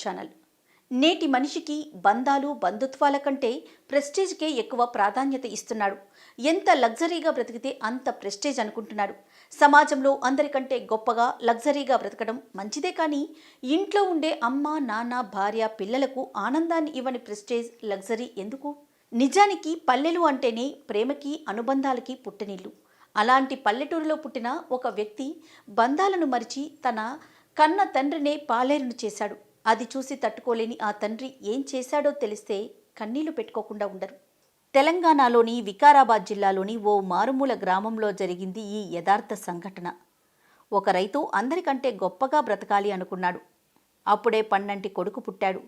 Channel. నేటి మనిషికి బంధాలు బంధుత్వాల కంటే ప్రెస్టేజ్కే ఎక్కువ ప్రాధాన్యత ఇస్తున్నాడు. ఎంత లగ్జరీగా బ్రతికితే అంత ప్రెస్టేజ్ అనుకుంటున్నాడు. సమాజంలో అందరికంటే గొప్పగా లగ్జరీగా బ్రతకడం మంచిదే, కానీ ఇంట్లో ఉండే అమ్మ నాన్న భార్య పిల్లలకు ఆనందాన్ని ఇవ్వని ప్రెస్టేజ్ లగ్జరీ ఎందుకు? నిజానికి పల్లెలు అంటేనే ప్రేమకి అనుబంధాలకి పుట్టినిల్లు. అలాంటి పల్లెటూరులో పుట్టిన ఒక వ్యక్తి బంధాలను మరిచి తన కన్న తండ్రినే పాలేరును చేశాడు. అది చూసి తట్టుకోలేని ఆ తండ్రి ఏం చేశాడో తెలిస్తే కన్నీళ్లు పెట్టుకోకుండా ఉండరు. తెలంగాణలోని వికారాబాద్ జిల్లాలోని ఓ మారుమూల గ్రామంలో జరిగింది ఈ యథార్థ సంఘటన. ఒక రైతు అందరికంటే గొప్పగా బ్రతకాలి అనుకున్నాడు. అప్పుడే పన్నంటి కొడుకు పుట్టాడు.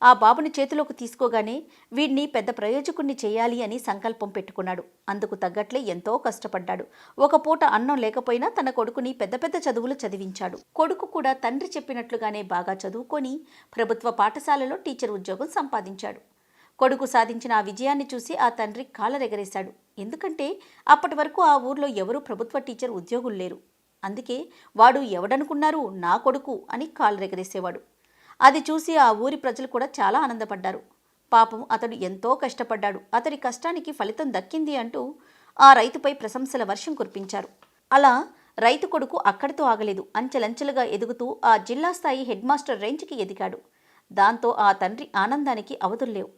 ఆ బాబుని చేతిలోకి తీసుకోగానే వీడిని పెద్ద ప్రయోజకుణ్ణి చేయాలి అని సంకల్పం పెట్టుకున్నాడు. అందుకు తగ్గట్లే ఎంతో కష్టపడ్డాడు. ఒక పూట అన్నం లేకపోయినా తన కొడుకుని పెద్ద పెద్ద చదువులు చదివించాడు. కొడుకు కూడా తండ్రి చెప్పినట్లుగానే బాగా చదువుకొని ప్రభుత్వ పాఠశాలలో టీచర్ ఉద్యోగం సంపాదించాడు. కొడుకు సాధించిన ఆ విజయాన్ని చూసి ఆ తండ్రి కాలరెగరేశాడు. ఎందుకంటే అప్పటి వరకు ఆ ఊర్లో ఎవరూ ప్రభుత్వ టీచర్ ఉద్యోగులు లేరు. అందుకే వాడు ఎవడనుకున్నారు, నా కొడుకు అని కాలరెగరేసేవాడు. అది చూసి ఆ ఊరి ప్రజలు కూడా చాలా ఆనందపడ్డారు. పాపం, అతడు ఎంతో కష్టపడ్డాడు, అతడి కష్టానికి ఫలితం దక్కింది అంటూ ఆ రైతుపై ప్రశంసల వర్షం కురిపించారు. అలా రైతు కొడుకు అక్కడితో ఆగలేదు. అంచెలంచెలుగా ఎదుగుతూ ఆ జిల్లా స్థాయి హెడ్ మాస్టర్ రేంజ్కి ఎదిగాడు. దాంతో ఆ తండ్రి ఆనందానికి అవధుల్లేవు.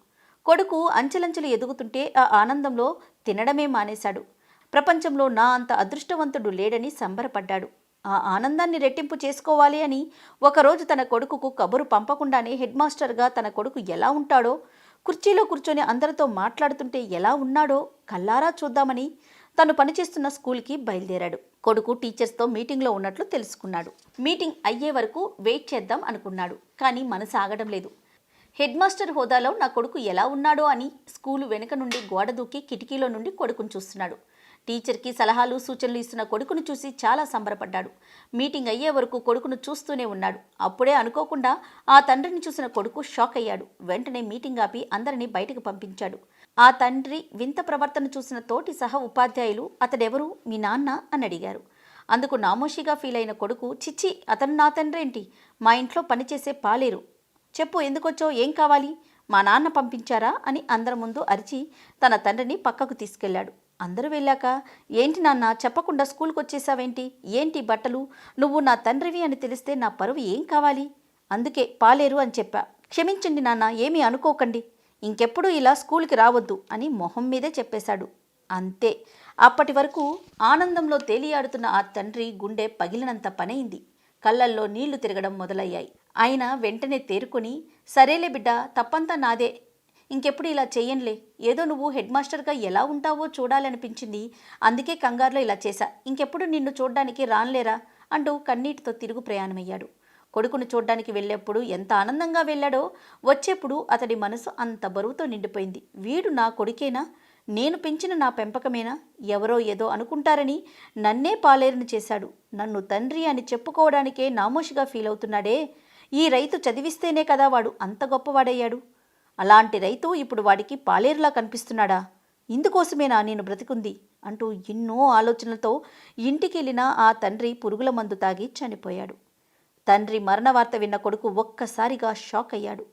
కొడుకు అంచెలంచెలు ఎదుగుతుంటే ఆ ఆనందంలో తినడమే మానేశాడు. ప్రపంచంలో నా అంత అదృష్టవంతుడు లేడని సంబరపడ్డాడు. ఆ ఆనందాన్ని రెట్టింపు చేసుకోవాలి అని ఒకరోజు తన కొడుకుకు కబురు పంపకుండానే హెడ్ మాస్టర్గా తన కొడుకు ఎలా ఉంటాడో, కుర్చీలో కూర్చొని అందరితో మాట్లాడుతుంటే ఎలా ఉన్నాడో కల్లారా చూద్దామని తను పనిచేస్తున్న స్కూల్కి బయలుదేరాడు. కొడుకు టీచర్స్తో మీటింగ్లో ఉన్నట్లు తెలుసుకున్నాడు. మీటింగ్ అయ్యే వరకు వెయిట్ చేద్దాం అనుకున్నాడు. కానీ మనసు ఆగడం లేదు. హెడ్ మాస్టర్ హోదాలో నా కొడుకు ఎలా ఉన్నాడో అని స్కూలు వెనుక నుండి గోడ దూకి కిటికీలో నుండి కొడుకును చూస్తున్నాడు. టీచర్కి సలహాలు సూచనలు ఇస్తున్న కొడుకును చూసి చాలా సంబరపడ్డాడు. మీటింగ్ అయ్యే వరకు కొడుకును చూస్తూనే ఉన్నాడు. అప్పుడే అనుకోకుండా ఆ తండ్రిని చూసిన కొడుకు షాక్ అయ్యాడు. వెంటనే మీటింగ్ ఆపి అందరినీ బయటకు పంపించాడు. ఆ తండ్రి వింత ప్రవర్తన చూసిన తోటి సహ ఉపాధ్యాయులు, అతడెవరు, మీ నాన్న అని అడిగారు. అందుకు నామోషిగా ఫీల్ అయిన కొడుకు, చిచ్చి, అతను నా తండ్రేంటి, మా ఇంట్లో పనిచేసే పాలేరు. చెప్పు, ఎందుకొచ్చో, ఏం కావాలి, మా నాన్న పంపించారా అని అందరి ముందు అరిచి తన తండ్రిని పక్కకు తీసుకెళ్లాడు. అందరూ వెళ్ళాక, ఏంటి నాన్న, చెప్పకుండా స్కూల్కి వచ్చేసావేంటి, ఏంటి బట్టలు, నువ్వు నా తండ్రివి అని తెలిస్తే నా పరువు ఏం కావాలి, అందుకే పాలేరు అని చెప్పా, క్షమించండి నాన్న, ఏమీ అనుకోకండి, ఇంకెప్పుడు ఇలా స్కూల్కి రావద్దు అని మొహం మీదే చెప్పేశాడు. అంతే. అప్పటి వరకు ఆనందంలో తేలియాడుతున్న ఆ తండ్రి గుండె పగిలినంత పనైంది. కళ్ళల్లో నీళ్లు తిరగడం మొదలయ్యాయి. ఆయన వెంటనే తేరుకొని, సరేలే బిడ్డ, తప్పంతా నాదే, ఇంకెప్పుడు ఇలా చెయ్యనులే, ఏదో నువ్వు హెడ్ మాస్టర్గా ఎలా ఉంటావో చూడాలనిపించింది, అందుకే కంగారులో ఇలా చేశా, ఇంకెప్పుడు నిన్ను చూడ్డానికి రాన్లేరా అంటూ కన్నీటితో తిరుగు ప్రయాణమయ్యాడు. కొడుకును చూడ్డానికి వెళ్ళేప్పుడు ఎంత ఆనందంగా వెళ్ళాడో, వచ్చేప్పుడు అతడి మనసు అంత బరువుతో నిండిపోయింది. వీడు నా కొడుకేనా, నేను పెంచిన నా పెంపకమేనా, ఎవరో ఏదో అనుకుంటారని నన్నే పాలేరుని చేశాడు, నన్ను తండ్రి అని చెప్పుకోవడానికే నామోషిగా ఫీల్ అవుతున్నాడే, ఈ రైతు చదివిస్తేనే కదా వాడు అంత గొప్పవాడయ్యాడు, అలాంటి రైతు ఇప్పుడు వాడికి పాలేరులా కనిపిస్తున్నాడా, ఇందుకోసమేనా నేను బ్రతికుంది అంటూ ఎన్నో ఆలోచనలతో ఇంటికి వెళ్ళిన ఆ తండ్రి పురుగుల మందు తాగి చనిపోయాడు. తండ్రి మరణ వార్త విన్న కొడుకు ఒక్కసారిగా షాక్ అయ్యాడు.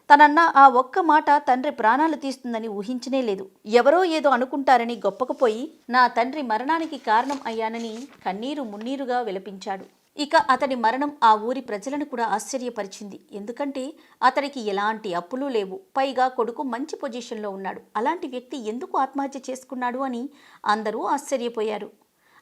తనన్న ఆ ఒక్క మాట తండ్రి ప్రాణాలు తీస్తుందని ఊహించనే లేదు. ఎవరో ఏదో అనుకుంటారని గొప్పకపోయి నా తండ్రి మరణానికి కారణం అయ్యానని కన్నీరు మున్నీరుగా విలపించాడు. ఇక అతడి మరణం ఆ ఊరి ప్రజలను కూడా ఆశ్చర్యపరిచింది. ఎందుకంటే అతడికి ఎలాంటి అప్పులు లేవు, పైగా కొడుకు మంచి పొజిషన్లో ఉన్నాడు. అలాంటి వ్యక్తి ఎందుకు ఆత్మహత్య చేసుకున్నాడు అని అందరూ ఆశ్చర్యపోయారు.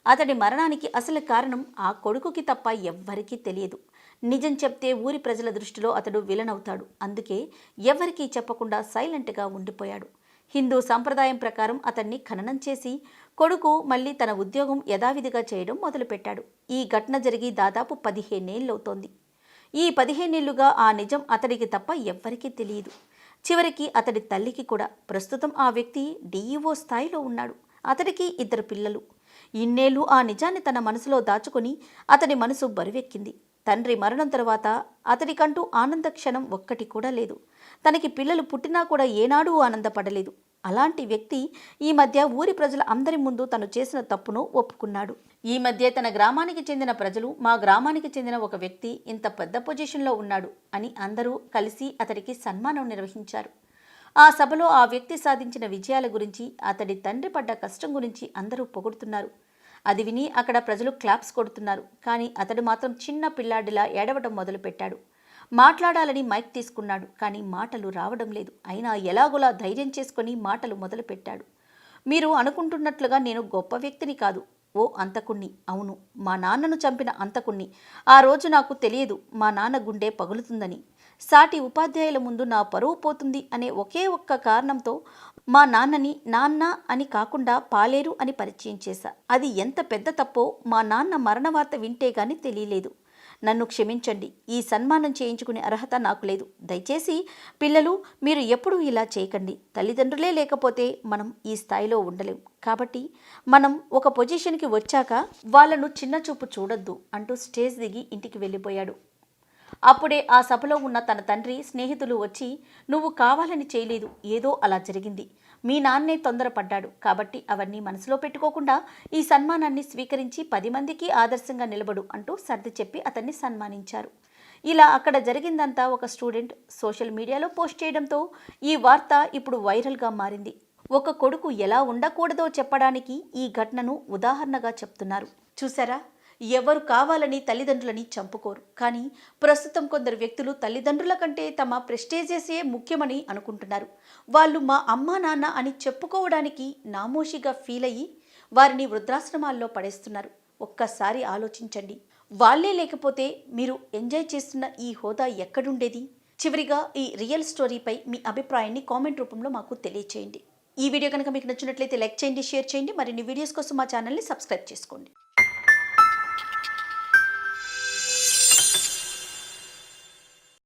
అతడి మరణానికి అసలు కారణం ఆ కొడుకుకి తప్ప ఎవ్వరికీ తెలియదు. నిజం చెప్తే ఊరి ప్రజల దృష్టిలో అతడు విలన్ అవుతాడు. అందుకే ఎవరికీ చెప్పకుండా సైలెంట్గా ఉండిపోయాడు. హిందూ సంప్రదాయం ప్రకారం అతన్ని ఖననం చేసి కొడుకు మళ్ళీ తన ఉద్యోగం యథావిధిగా చేయడం మొదలుపెట్టాడు. ఈ ఘటన జరిగి దాదాపు 15 ఏళ్ళవుతోంది. ఈ 15 ఏళ్లుగా ఆ నిజం అతడికి తప్ప ఎవ్వరికీ తెలియదు. చివరికి అతడి తల్లికి కూడా. ప్రస్తుతం ఆ వ్యక్తి డిఈఓ స్థాయిలో ఉన్నాడు. అతడికి 2 పిల్లలు. ఇన్నేళ్లు ఆ నిజాన్ని తన మనసులో దాచుకొని అతడి మనసు బరువెక్కింది. తండ్రి మరణం తర్వాత అతడికంటూ ఆనంద క్షణం ఒక్కటి కూడా లేదు. తనకి పిల్లలు పుట్టినా కూడా ఏనాడూ ఆనందపడలేదు. అలాంటి వ్యక్తి ఈ మధ్య ఊరి ప్రజల అందరి ముందు తను చేసిన తప్పును ఒప్పుకున్నాడు. ఈ మధ్య తన గ్రామానికి చెందిన ప్రజలు మా గ్రామానికి చెందిన ఒక వ్యక్తి ఇంత పెద్ద పొజిషన్లో ఉన్నాడు అని అందరూ కలిసి అతడికి సన్మానం నిర్వహించారు. ఆ సభలో ఆ వ్యక్తి సాధించిన విజయాల గురించి, అతడి తండ్రి పడ్డ కష్టం గురించి అందరూ పొగుడుతున్నారు. అది విని అక్కడ ప్రజలు క్లాప్స్ కొడుతున్నారు. కానీ అతడు మాత్రం చిన్న పిల్లాడిలా ఏడవడం మొదలుపెట్టాడు. మాట్లాడాలని మైక్ తీసుకున్నాడు, కానీ మాటలు రావడం లేదు. అయినా ఎలాగోలా ధైర్యం చేసుకొని మాటలు మొదలుపెట్టాడు. మీరు అనుకుంటున్నట్లుగా నేను గొప్ప వ్యక్తిని కాదు, ఓ అంతకుణ్ణి. అవును, మా నాన్నను చంపిన అంతకుణ్ణి. ఆ రోజు నాకు తెలియదు మా నాన్న గుండె పగులుతుందని. సాటి ఉపాధ్యాయుల ముందు నా పరువు పోతుంది అనే ఒకే ఒక్క కారణంతో మా నాన్నని నాన్న అని కాకుండా పాలేరు అని పరిచయం చేశా. అది ఎంత పెద్ద తప్పో మా నాన్న మరణ వార్త వింటే గాని తెలియలేదు. నన్ను క్షమించండి, ఈ సన్మానం చేయించుకునే అర్హత నాకు లేదు. దయచేసి పిల్లలు, మీరు ఎప్పుడూ ఇలా చేయకండి. తల్లిదండ్రులే లేకపోతే మనం ఈ స్థాయిలో ఉండలేం. కాబట్టి మనం ఒక పొజిషన్కి వచ్చాక వాళ్ళను చిన్నచూపు చూడొద్దు అంటూ స్టేజ్ దిగి ఇంటికి వెళ్ళిపోయాడు. అప్పుడే ఆ సభలో ఉన్న తన తండ్రి స్నేహితులు వచ్చి, నువ్వు కావాలని చేయలేదు, ఏదో అలా జరిగింది. మీ నాన్నే తొందరపడ్డాడు కాబట్టి అవన్నీ మనసులో పెట్టుకోకుండా ఈ సన్మానాన్ని స్వీకరించి 10 మందికి ఆదర్శంగా నిలబడు అంటూ సర్ది చెప్పి అతన్ని సన్మానించారు. ఇలా అక్కడ జరిగిందంతా ఒక స్టూడెంట్ సోషల్ మీడియాలో పోస్ట్ చేయడంతో ఈ వార్త ఇప్పుడు వైరల్గా మారింది. ఒక కొడుకు ఎలా ఉండకూడదో చెప్పడానికి ఈ ఘటనను ఉదాహరణగా చెప్తున్నారు. చూసారా, ఎవరు కావాలని తల్లిదండ్రులని చంపుకోరు. కానీ ప్రస్తుతం కొందరు వ్యక్తులు తల్లిదండ్రుల కంటే తమ ప్రెస్టేజెసే ముఖ్యమని అనుకుంటున్నారు. వాళ్ళు మా అమ్మా నాన్న అని చెప్పుకోవడానికి నామోషిగా ఫీల్ అయ్యి వారిని వృద్ధాశ్రమాల్లో పడేస్తున్నారు. ఒక్కసారి ఆలోచించండి. వాళ్ళే లేకపోతే మీరు ఎంజాయ్ చేస్తున్న ఈ హోదా ఎక్కడుండేది? చివరిగా ఈ రియల్ స్టోరీపై మీ అభిప్రాయాన్ని కామెంట్ రూపంలో మాకు తెలియచేయండి. ఈ వీడియో కనుక మీకు నచ్చినట్లయితే లైక్ చేయండి, షేర్ చేయండి. మరిన్ని వీడియోస్ కోసం మా ఛానల్ని సబ్స్క్రైబ్ చేసుకోండి.